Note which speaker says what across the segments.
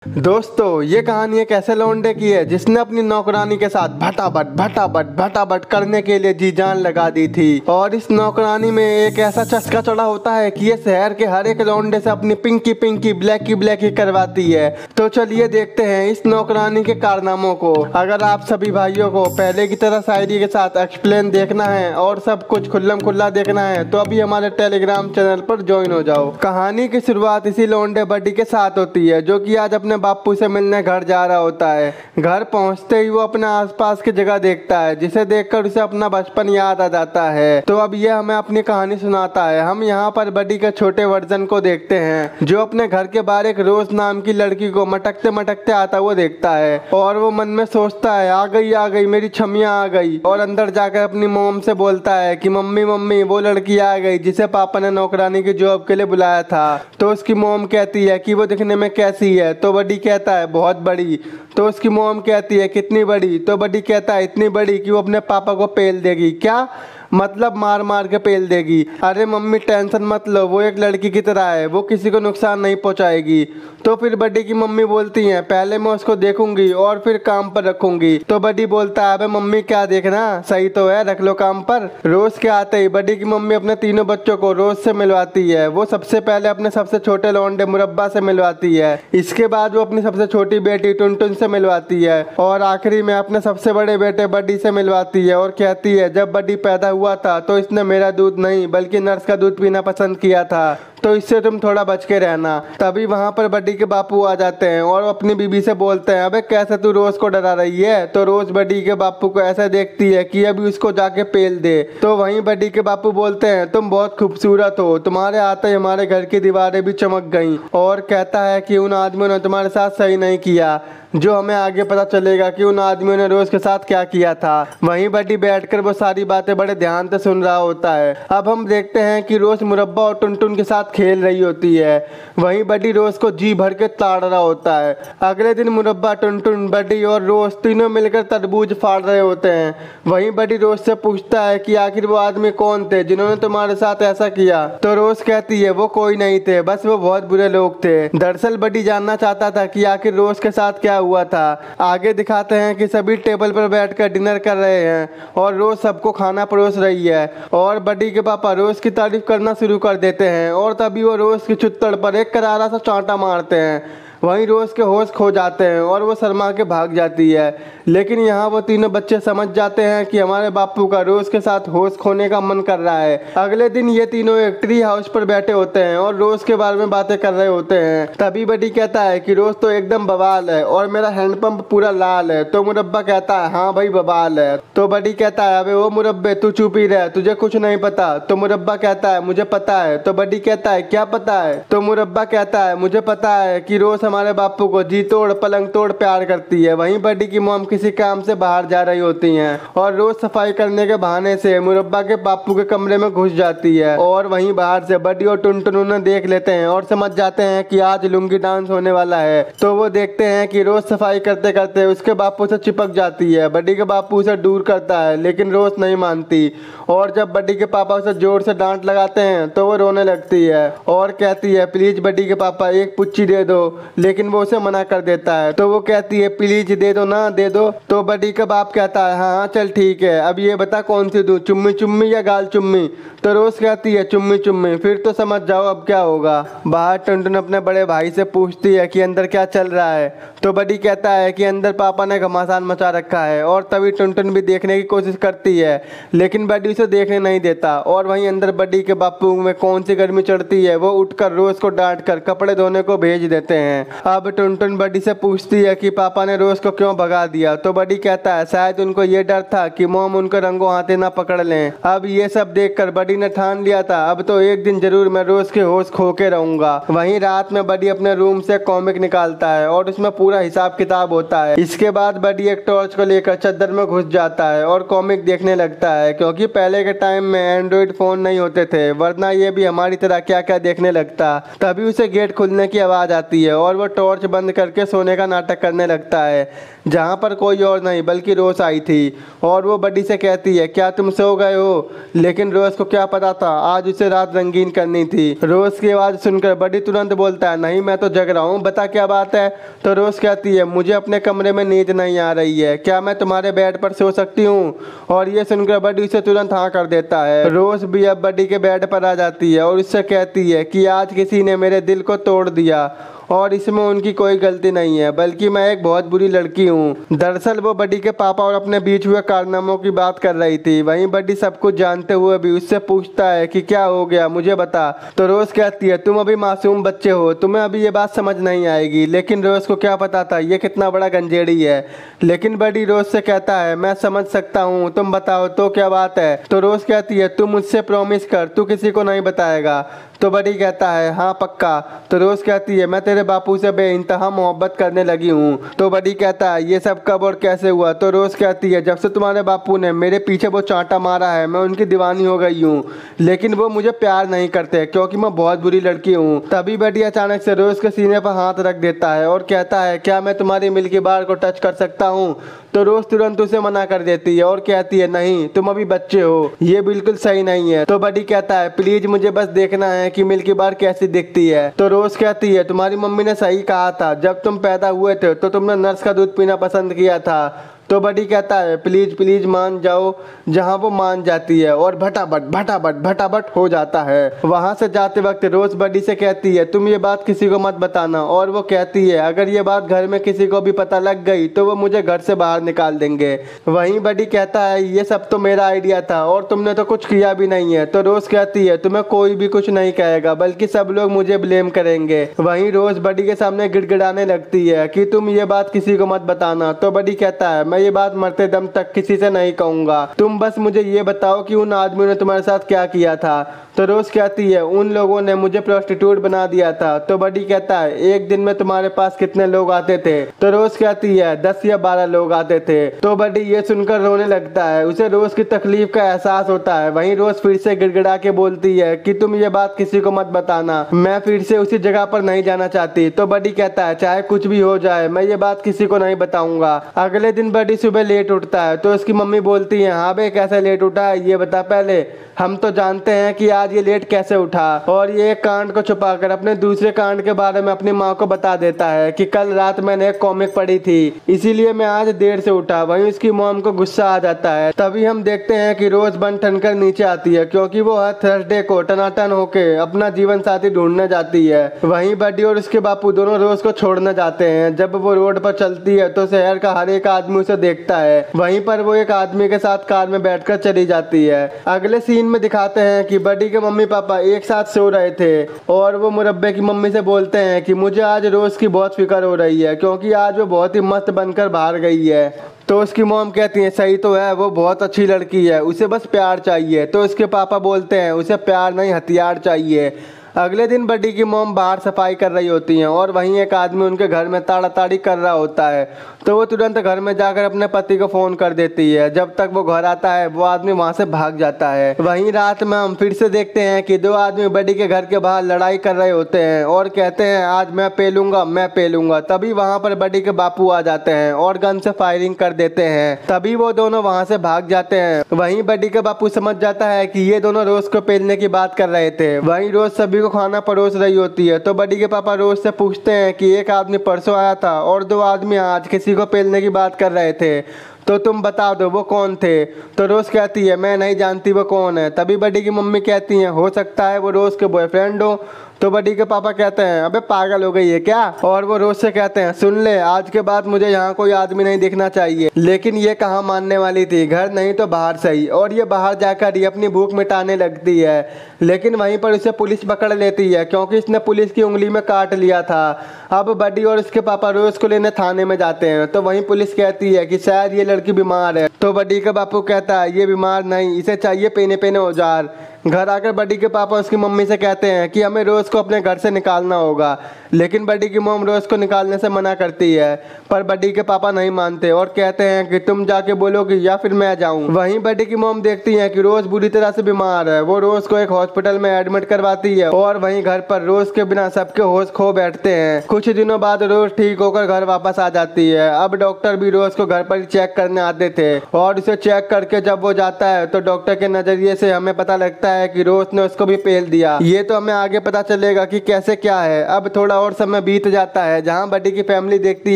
Speaker 1: दोस्तों ये कहानी एक ऐसे लौंडे की है जिसने अपनी नौकरानी के साथ भटाभट करने के लिए जी जान लगा दी थी। और इस नौकरानी में एक ऐसा चस्का चढ़ा होता है कि ये शहर के हर एक लौंडे से अपनी पिंकी ब्लैकी करवाती है। तो चलिए देखते हैं इस नौकरानी के कारनामों को। अगर आप सभी भाइयों को पहले की तरह शायरी के साथ एक्सप्लेन देखना है और सब कुछ खुल्लम खुल्ला देखना है तो अभी हमारे टेलीग्राम चैनल पर ज्वाइन हो जाओ। कहानी की शुरुआत इसी लौंडे बड्डी के साथ होती है जो कि आज अपने बापू से मिलने घर जा रहा होता है। घर पहुंचते ही वो अपने आसपास की जगह देखता है जिसे देखकर उसे अपना बचपन याद आ जाता है। तो अब ये हमें अपनी कहानी सुनाता है। हम यहाँ पर बड्डी के छोटे वर्जन को देखते हैं जो अपने घर के बाहर एक रोज नाम की लड़की को मटकते आता हुआ देखता है और वो मन में सोचता है आ गई मेरी छमिया आ गई। और अंदर जाकर अपनी मोम से बोलता है कि मम्मी वो लड़की आ गई जिसे पापा ने नौकरानी की जॉब के लिए बुलाया था। तो उसकी मोम कहती है कि वो दिखने में कैसी है। तो बड्डी कहता है बहुत बड़ी। तो उसकी मोम कहती है कितनी बड़ी। तो बड्डी कहता है इतनी बड़ी कि वो अपने पापा को पेल देगी। क्या मतलब मार के पेल देगी। अरे मम्मी टेंशन मत लो, वो एक लड़की की तरह है, वो किसी को नुकसान नहीं पहुंचाएगी। तो फिर बड्डी की मम्मी बोलती हैं पहले मैं उसको देखूंगी और फिर काम पर रखूंगी। तो बड्डी बोलता है अबे मम्मी क्या देखना, सही तो है, रख लो काम पर। रोज के आते ही बड्डी की मम्मी अपने तीनों बच्चों को रोज से मिलवाती है। वो सबसे पहले अपने सबसे छोटे लौंडे मुरब्बा से मिलवाती है। इसके बाद वो अपनी सबसे छोटी बेटी टुनटुन से मिलवाती है और आखिरी में अपने सबसे बड़े बेटे बड्डी से मिलवाती है और कहती है जब बड्डी पैदा हुआ था तो इसने मेरा दूध नहीं बल्कि नर्स का दूध पीना पसंद किया था, तो इससे तुम थोड़ा बच के रहना। तभी वहां पर बड्डी के बापू आ जाते हैं और अपनी बीबी से बोलते हैं अबे कैसे तू रोज को डरा रही है। तो रोज बड्डी के बापू को ऐसा देखती है कि अभी उसको जाके पेल दे। तो वहीं बड्डी के बापू बोलते हैं तुम बहुत खूबसूरत हो, तुम्हारे आते ही हमारे घर की दीवारें भी चमक गईं। और कहता है कि उन आदमियों ने तुम्हारे साथ सही नहीं किया, जो हमें आगे पता चलेगा कि उन आदमियों ने रोज के साथ क्या किया था। वहीं बड्डी बैठकर वो सारी बातें बड़े ध्यान से सुन रहा होता है। अब हम देखते हैं कि रोज मुरब्बा और टुनटुन के साथ खेल रही होती है। वहीं बड्डी रोज को जी भर के ताड़ रहा होता है। अगले दिन मुरब्बा टुनटुन बड्डी और रोज तीनों मिलकर तरबूज फाड़ रहे होते हैं। वहीं बड्डी रोज से पूछता है कि आखिर वो आदमी कौन थे जिन्होंने तुम्हारे साथ ऐसा किया। तो रोज कहती है वो कोई नहीं थे, बस वो बहुत बुरे लोग थे। दरअसल बड्डी जानना चाहता था कि आखिर रोज के साथ क्या हुआ था। आगे दिखाते हैं कि सभी टेबल पर बैठकर डिनर कर रहे हैं और रोज सबको खाना परोस रही है। और बड्डी के पापा रोज की तारीफ करना शुरू कर देते हैं और तभी वो रोज की चुत्तड़ पर एक करारा सा चांटा मारते हैं। वहीं रोज के होश खो जाते हैं और वो शर्मा के भाग जाती है। लेकिन यहाँ वो तीनों बच्चे समझ जाते हैं कि हमारे बापू का रोज के साथ होश खोने का मन कर रहा है। अगले दिन ये तीनों एक ट्री हाउस पर बैठे होते हैं और रोज के बारे में बातें कर रहे होते हैं। तभी बड्डी कहता है कि रोज तो एकदम बवाल है और मेरा हैंडपंप पूरा लाल है। तो मुरब्बा कहता है हाँ भाई बवाल है। तो बड्डी कहता है अबे वो मुरब्बे तू चुप ही रह, तुझे कुछ नहीं पता। तो मुरब्बा कहता है मुझे पता है। तो बड्डी कहता है क्या पता है। तो मुरब्बा कहता है मुझे पता है कि रोज हमारे बापू को जी तोड़ पलंग तोड़ प्यार करती है। वहीं बड्डी की मॉम किसी काम से बाहर जा रही होती हैं और रोज सफाई करने के बहाने से मुरब्बा के बापू के कमरे में घुस जाती है। और वहीं बाहर से बड्डी और टुनटुन उन्हें देख लेते हैं और समझ जाते हैं कि आज लुंगी डांस होने वाला है। तो वो देखते हैं कि रोज सफाई करते करते उसके बापू से चिपक जाती है। बड्डी के बापू उसे दूर करता है लेकिन रोज नहीं मानती और जब बड्डी के पापा उसे जोर से डांट लगाते हैं तो वो रोने लगती है और कहती है प्लीज बड्डी के पापा एक पुच्ची दे दो। लेकिन वो उसे मना कर देता है। तो वो कहती है प्लीज दे दो ना, दे दो। तो बड्डी का बाप कहता है हाँ चल ठीक है, अब ये बता कौन सी दूं, चुम्मी या गाल चुम्मी। तो रोज कहती है चुम्मी। फिर तो समझ जाओ अब क्या होगा। बाहर टुनटुन अपने बड़े भाई से पूछती है कि अंदर क्या चल रहा है। तो बड्डी कहता है कि अंदर पापा ने घमासान मचा रखा है। और तभी टुनटुन भी देखने की कोशिश करती है लेकिन बड्डी उसे देखने नहीं देता। और वहीं अंदर बड्डी के बापू में कौन सी गर्मी चढ़ती है, वो उठकर रोज को डांट कर कपड़े धोने को भेज देते हैं। अब टुनटुन बड्डी से पूछती है कि पापा ने रोज को क्यों भगा दिया। तो बड्डी कहता है शायद उनको ये डर था कि मॉम उनको रंगों हाथे ना पकड़ लें। अब ये सब देखकर बड्डी ने ठान लिया था अब तो एक दिन जरूर मैं रोज के होश खो के रहूंगा। वहीं रात में बड्डी अपने रूम से कॉमिक निकालता है और उसमें पूरा हिसाब किताब होता है। इसके बाद बड्डी एक टॉर्च को लेकर चद्दर में घुस जाता है और कॉमिक देखने लगता है क्योंकि पहले के टाइम में एंड्रॉइड फोन नहीं होते थे, वरना ये भी हमारी तरह क्या क्या देखने लगता। तभी उसे गेट खुलने की आवाज आती है और वो टॉर्च बंद करके सोने का नाटक करने लगता है, जहाँ पर कोई और नहीं बल्कि रोज आई थी। और वो बडी से कहती है क्या तुम सो गए हो, लेकिन रोज को क्या पता था आज उसे रात रंगीन करनी थी। रोज की आवाज़ सुनकर बडी तुरंत बोलता है नहीं मैं तो जग रहा हूँ, बता क्या बात है। तो रोज कहती है मुझे अपने कमरे में नींद नहीं आ रही है, क्या मैं तुम्हारे बेड पर सो सकती हूँ। और ये सुनकर बडी उसे तुरंत हाँ कर देता है। रोज भी अब बडी के बेड पर आ जाती है और उससे कहती है कि आज किसी ने मेरे दिल को तोड़ दिया और इसमें उनकी कोई गलती नहीं है, बल्कि मैं एक बहुत बुरी लड़की हूँ। दरअसल वो बडी के पापा और अपने बीच हुए कारनामों की बात कर रही थी। वहीं बडी सब कुछ जानते हुए भी उससे पूछता है कि क्या हो गया मुझे बता। तो रोज कहती है तुम अभी मासूम बच्चे हो, तुम्हें अभी ये बात समझ नहीं आएगी। लेकिन रोज को क्या पता था ये कितना बड़ा गंजेड़ी है। लेकिन बडी रोज से कहता है मैं समझ सकता हूँ, तुम बताओ तो क्या बात है। तो रोज कहती है तू मुझसे प्रॉमिस कर, तू किसी को नहीं बताएगा। तो बडी कहता है हाँ पक्का। तो रोज कहती है मैं तेरे बापू से बेइंतहा मोहब्बत करने लगी हूँ। तो बडी कहता है ये सब कब और कैसे हुआ। तो रोज कहती है जब से तुम्हारे बापू ने मेरे पीछे वो चांटा मारा है मैं उनकी दीवानी हो गई हूँ, लेकिन वो मुझे प्यार नहीं करते क्योंकि मैं बहुत बुरी लड़की हूँ। तभी बडी अचानक से रोज के सीने पर हाथ रख देता है और कहता है क्या मैं तुम्हारी मिल्की बार को टच कर सकता हूँ। तो रोज तुरंत उसे मना कर देती है और कहती है नहीं तुम अभी बच्चे हो, ये बिल्कुल सही नहीं है। तो बडी कहता है प्लीज मुझे बस देखना है कि मिल्की बार कैसी दिखती है। तो रोज कहती है तुम्हारी मम्मी ने सही कहा था, जब तुम पैदा हुए थे तो तुमने नर्स का दूध पीना पसंद किया था। तो बडी कहता है प्लीज प्लीज मान जाओ, जहाँ वो मान जाती है और भटाभट भटाभट भटाभट हो जाता है। वहां से जाते वक्त रोज बडी से कहती है तुम ये बात किसी को मत बताना। और वो कहती है अगर ये बात घर में किसी को भी पता लग गई तो वो मुझे घर से बाहर निकाल देंगे। वहीं बडी कहता है ये सब तो मेरा आइडिया था और तुमने तो कुछ किया भी नहीं है। तो रोज कहती है तुम्हें कोई भी कुछ नहीं कहेगा बल्कि सब लोग मुझे ब्लेम करेंगे। वहीं रोज बडी के सामने गिड़गिड़ाने लगती है कि तुम ये बात किसी को मत बताना। तो बडी कहता है मैं ये बात मरते दम तक किसी से नहीं कहूंगा, तुम बस मुझे ये बताओ कि उन आदमियों ने तुम्हारे साथ क्या किया था। तो रोज कहती है उन लोगों ने मुझे प्रोस्टिट्यूट बना दिया था। तो बडी कहता है एक दिन में तुम्हारे पास कितने लोग आते थे। तो रोज कहती है 10 या 12 लोग आते थे। तो बडी ये सुनकर रोने लगता है, उसे रोज की तकलीफ का एहसास होता है। वहीं रोज फिर से गिड़गिड़ा के बोलती है कि तुम ये बात किसी को मत बताना, मैं फिर से उसी जगह पर नहीं जाना चाहती। तो बडी कहता है चाहे कुछ भी हो जाए मैं ये बात किसी को नहीं बताऊंगा। अगले दिन बडी सुबह लेट उठता है तो उसकी मम्मी बोलती है हाँ बे कैसे लेट उठा है ये बता पहले, हम तो जानते हैं कि आज ये लेट कैसे उठा। और ये एक कांड को छुपाकर अपने दूसरे कांड के बारे में अपनी माँ को बता देता है कि कल रात मैंने एक कॉमिक पढ़ी थी इसीलिए मैं आज देर से उठा। वहीं उसकी मॉम को गुस्सा आ जाता है। तभी हम देखते हैं कि रोज बन ठन कर नीचे आती है क्योंकि वो हर थर्सडे को टनाटन होके अपना जीवन साथी ढूंढने जाती है। वहीं बडी और उसके बापू दोनों रोज को छोड़ने जाते हैं। जब वो रोड पर चलती है तो शहर का हर एक आदमी उसे देखता है। वहीं पर वो एक आदमी के साथ कार में बैठकर चली जाती है। अगले सीन में दिखाते हैं कि बडी के मम्मी पापा एक साथ सो रहे थे और वो मुरब्बे की मम्मी से बोलते हैं कि मुझे आज रोज की बहुत फिक्र हो रही है क्योंकि आज वो बहुत ही मस्त बनकर बाहर गई है। तो उसकी मॉम कहती है सही तो है, वो बहुत अच्छी लड़की है, उसे बस प्यार चाहिए। तो उसके पापा बोलते हैं उसे प्यार नहीं हथियार चाहिए। अगले दिन बडी की मॉम बाहर सफाई कर रही होती हैं और वहीं एक आदमी उनके घर में ताड़ाताड़ी कर रहा होता है। तो वो तुरंत घर में जाकर अपने पति को फोन कर देती है। जब तक वो घर आता है वो आदमी वहां से भाग जाता है। वहीं रात में हम फिर से देखते हैं कि दो आदमी बडी के घर के बाहर लड़ाई कर रहे होते हैं और कहते हैं आज मैं पेलूंगा मैं पेलूंगा। तभी वहां पर बडी के बापू आ जाते हैं और गन से फायरिंग कर देते हैं। तभी वो दोनों वहां से भाग जाते हैं। वहीं बडी का बापू समझ जाता है कि ये दोनों रोज को पेलने की बात कर रहे थे। वहीं रोज सभी को खाना परोस रही होती है। तो बडी के पापा रोज से पूछते हैं कि एक आदमी परसों आया था और दो आदमी आज किसी को पेलने की बात कर रहे थे, तो तुम बता दो वो कौन थे। तो रोज कहती है मैं नहीं जानती वो कौन है। तभी बडी की मम्मी कहती है हो सकता है वो रोज के बॉयफ्रेंड हो। तो बडी के पापा कहते हैं अबे पागल हो गई है क्या। और वो रोज से कहते हैं सुन ले आज के बाद मुझे यहाँ कोई आदमी नहीं दिखना चाहिए। लेकिन ये कहाँ मानने वाली थी, घर नहीं तो बाहर सही। और ये बाहर जाकर ये अपनी भूख मिटाने लगती है। लेकिन वहीं पर उसे पुलिस पकड़ लेती है क्योंकि इसने पुलिस की उंगली में काट लिया था। अब बडी और उसके पापा रोज को लेने थाने में जाते हैं। तो वहीं पुलिस कहती है कि शायद ये लड़की बीमार है। तो बडी का बापू कहता है ये बीमार नहीं, इसे चाहिए पेने पेने औजार। घर आकर बडी के पापा उसकी मम्मी से कहते हैं कि हमें रोज को अपने घर से निकालना होगा, लेकिन बडी की मॉम रोज को निकालने से मना करती है। पर बडी के पापा नहीं मानते और कहते हैं कि तुम जाके बोलोगी या फिर मैं जाऊं। वहीं बडी की मॉम देखती है कि रोज बुरी तरह से बीमार है। वो रोज को एक हॉस्पिटल में एडमिट करवाती है और वहीं घर पर रोज के बिना सबके होश खो बैठते हैं। कुछ दिनों बाद रोज ठीक होकर घर वापस आ जाती है। अब डॉक्टर भी रोज को घर पर ही चेक करने आते थे और उसे चेक करके जब वो जाता है तो डॉक्टर के नजरिए से हमें पता लगता है कि रोज ने उसको भी पेल दिया। ये तो हमें आगे पता चलेगा कि कैसे क्या है। अब थोड़ा और समय बीत जाता है जहाँ बडी की फैमिली देखती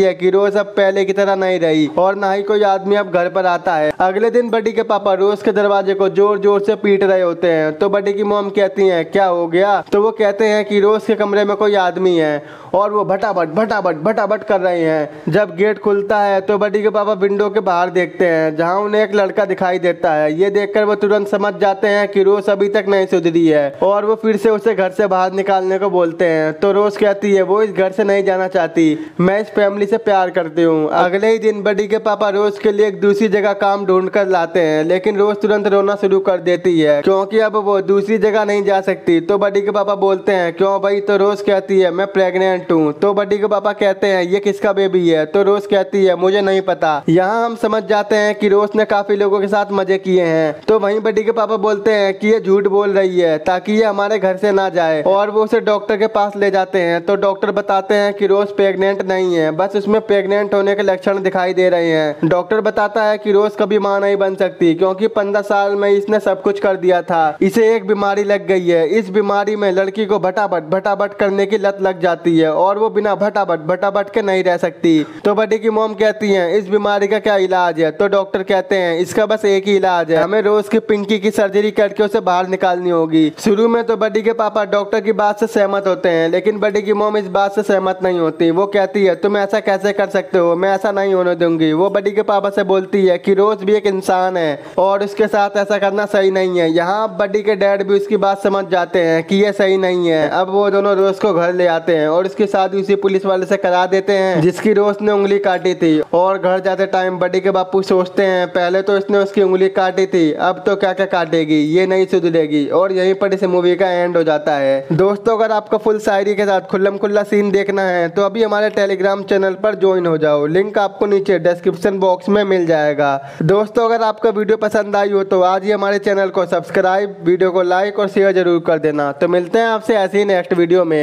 Speaker 1: है कि रोज अब पहले की तरह नहीं रही और ना ही कोई आदमी अब घर पर आता है। अगले दिन बडी के पापा रोज के दरवाजे को जोर जोर से पीट रहे होते हैं तो बडी की मॉम कहती है क्या हो गया। तो वो कहते हैं कि रोज के कमरे में कोई आदमी है और वो भटाभट भटाभट भटाभट कर रहे हैं। जब गेट खुलता है तो बडी के पापा विंडो के बाहर देखते हैं जहां उन्हें एक लड़का दिखाई देता है। ये देखकर वो तुरंत समझ जाते हैं कि रोज अभी तक नहीं सुधरी है और वो फिर से उसे घर से बाहर निकालने को बोलते हैं। तो रोज कहती है वो इस घर से नहीं जाना चाहती, मैं इस फैमिली से प्यार करती हूँ। अगले ही दिन बडी के पापा रोज के लिए एक दूसरी जगह काम ढूंढ कर लाते हैं, लेकिन रोज तुरंत रोना शुरू कर देती है क्योंकि अब वो दूसरी जगह नहीं जा सकती। तो बडी के पापा बोलते हैं क्यों भाई। तो रोज कहती है मैं प्रेग्नेंट हूँ। तो बडी के पापा कहते हैं ये किसका बेबी है। तो रोज कहती है मुझे नहीं पता। यहाँ हम समझ जाते हैं कि रोज ने काफी लोगों के साथ मजे किए हैं। तो वहीं बडी के पापा बोलते हैं कि ये झूठ बोल रही है ताकि ये हमारे घर से ना जाए और वो उसे डॉक्टर के पास ले जाते हैं। तो डॉक्टर बताते हैं कि रोज प्रेग्नेंट नहीं है, बस उसमें प्रेग्नेंट होने के लक्षण दिखाई दे रहे हैं। डॉक्टर बताता है कि रोज कभी मां नहीं बन सकती क्योंकि 15 साल में इसने सब कुछ कर दिया था। इसे एक बीमारी लग गई है। इस बीमारी में लड़की को भटाभट भटाभट करने की लत लग जाती है और वो बिना भटाभट भटाभट के नहीं रह सकती। तो बडी की मॉम कहती है इस बीमारी का क्या इलाज है। तो डॉक्टर कहते हैं इसका बस एक ही इलाज है, हमें रोज की पिंकी की सर्जरी करके उसे बाहर निकालनी होगी। शुरू में तो बडी के पापा डॉक्टर की बात से सहमत होते हैं, लेकिन बडी की मॉम इस बात से सहमत नहीं होती। वो कहती है तुम ऐसा कैसे कर सकते हो, मैं ऐसा नहीं होने दूंगी। वो बडी के पापा से बोलती है कि रोज भी एक इंसान है और उसके साथ ऐसा करना सही नहीं है। यहाँ बडी के डैड भी उसकी बात समझ जाते हैं कि ये सही नहीं है। अब वो दोनों रोज को घर ले आते हैं और उसकी शादी उसी पुलिस वाले से करा देते हैं जिसकी रोज ने उंगली काटी थी। और घर जाते टाइम बडी के बापू सोचते हैं पहले तो इसने उसकी उंगली काटी थी, अब तो क्या क्या काटेगी, ये नहीं सुधरेगी। और यहीं पर इस मूवी का एंड हो जाता है। दोस्तों अगर आपको फुल शायरी के साथ खुल्लम खुल्ला सीन देखना है तो अभी हमारे टेलीग्राम चैनल पर ज्वाइन हो जाओ, लिंक आपको नीचे डिस्क्रिप्शन बॉक्स में मिल जाएगा। दोस्तों अगर आपको वीडियो पसंद आई हो तो आज ही हमारे चैनल को सब्सक्राइब, वीडियो को लाइक और शेयर जरूर कर देना। तो मिलते हैं आपसे ऐसे ही नेक्स्ट वीडियो में।